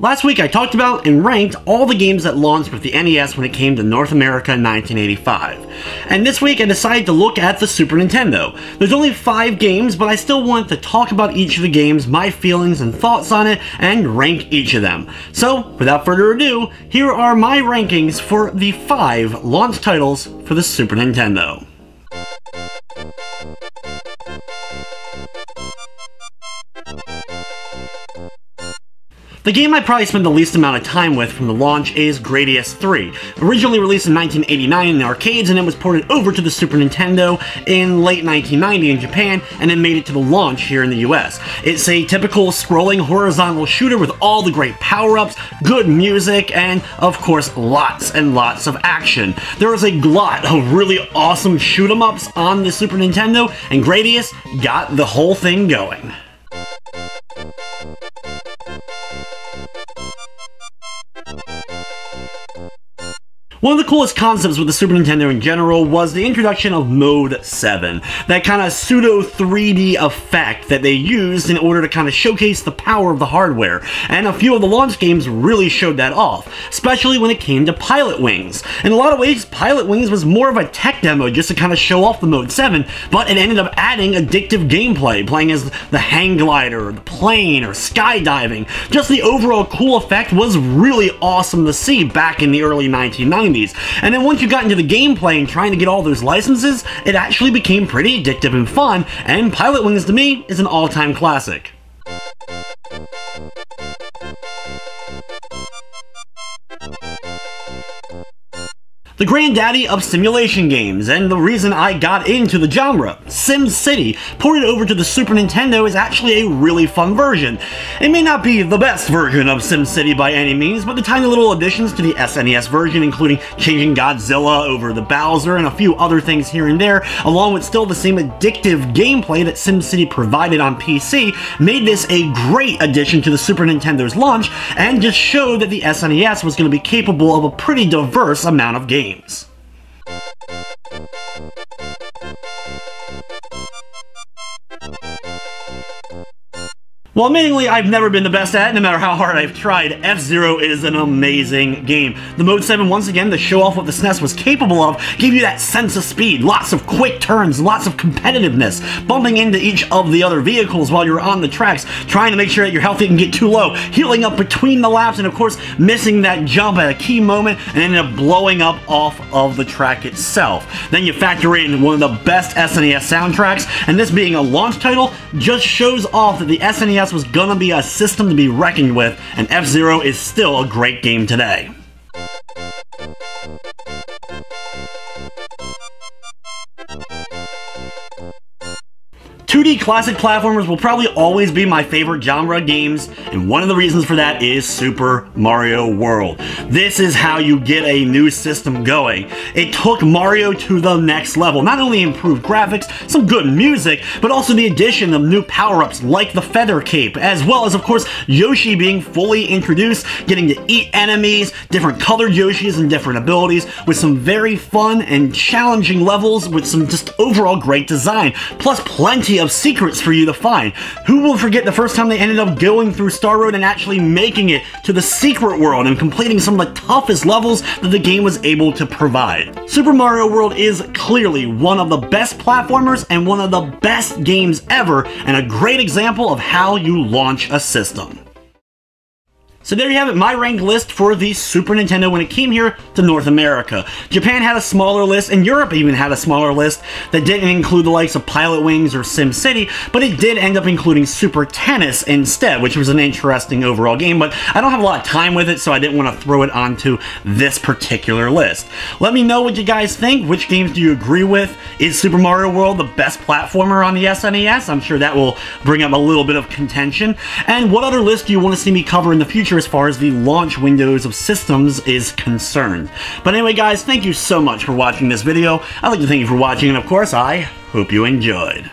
Last week I talked about and ranked all the games that launched with the NES when it came to North America in 1985. And this week I decided to look at the Super Nintendo. There's only 5 games, but I still want to talk about each of the games, my feelings and thoughts on it, and rank each of them. So, without further ado, here are my rankings for the 5 launch titles for the Super Nintendo. The game I probably spent the least amount of time with from the launch is Gradius 3. Originally released in 1989 in the arcades, and it was ported over to the Super Nintendo in late 1990 in Japan, and then made it to the launch here in the US. It's a typical scrolling horizontal shooter with all the great power-ups, good music, and of course lots and lots of action. There is a lot of really awesome shoot-em-ups on the Super Nintendo, and Gradius got the whole thing going. One of the coolest concepts with the Super Nintendo in general was the introduction of Mode 7. That kind of pseudo 3D effect that they used in order to kind of showcase the power of the hardware. And a few of the launch games really showed that off, especially when it came to Pilot Wings. In a lot of ways, Pilot Wings was more of a tech demo just to kind of show off the Mode 7, but it ended up adding addictive gameplay, playing as the hang glider, or the plane, or skydiving. Just the overall cool effect was really awesome to see back in the early 1990s. And then once you got into the gameplay and trying to get all those licenses, it actually became pretty addictive and fun, and Pilot Wings to me is an all-time classic. The granddaddy of simulation games, and the reason I got into the genre, Simcity, ported over to the Super Nintendo, is actually a really fun version. It may not be the best version of Simcity by any means, but the tiny little additions to the SNES version, including changing Godzilla over the Bowser and a few other things here and there, along with still the same addictive gameplay that Simcity provided on PC, made this a great addition to the Super Nintendo's launch, and just showed that the SNES was going to be capable of a pretty diverse amount of games. Well, admittingly, I've never been the best at it, no matter how hard I've tried. FZero is an amazing game. The Mode 7, once again, to show off what the SNES was capable of, gave you that sense of speed, lots of quick turns, lots of competitiveness, bumping into each of the other vehicles while you're on the tracks, trying to make sure that your health didn't get too low, healing up between the laps, and of course, missing that jump at a key moment, and ended up blowing up off of the track itself. Then you factor in one of the best SNES soundtracks, and this being a launch title, just shows off that the SNES was gonna be a system to be reckoned with, and FZero is still a great game today. 2D classic platformers will probably always be my favorite genre of games, and one of the reasons for that is Super Mario World. This is how you get a new system going. It took Mario to the next level. Not only improved graphics, some good music, but also the addition of new power-ups like the Feather Cape, as well as, of course, Yoshi being fully introduced, getting to eat enemies, different colored Yoshis and different abilities, with some very fun and challenging levels with some just overall great design, plus plenty of secrets for you to find. Who will forget the first time they ended up going through Star Road and actually making it to the secret world and completing some of the toughest levels that the game was able to provide. Super Mario World is clearly one of the best platformers and one of the best games ever, and a great example of how you launch a system. So there you have it, my ranked list for the Super Nintendo when it came here to North America. Japan had a smaller list, and Europe even had a smaller list that didn't include the likes of Pilot Wings or SimCity, but it did end up including Super Tennis instead, which was an interesting overall game, but I don't have a lot of time with it, so I didn't want to throw it onto this particular list. Let me know what you guys think. Which games do you agree with? Is Super Mario World the best platformer on the SNES? I'm sure that will bring up a little bit of contention. And what other list do you want to see me cover in the future as far as the launch windows of systems is concerned? But anyway, guys, thank you so much for watching this video. I'd like to thank you for watching, and of course, I hope you enjoyed.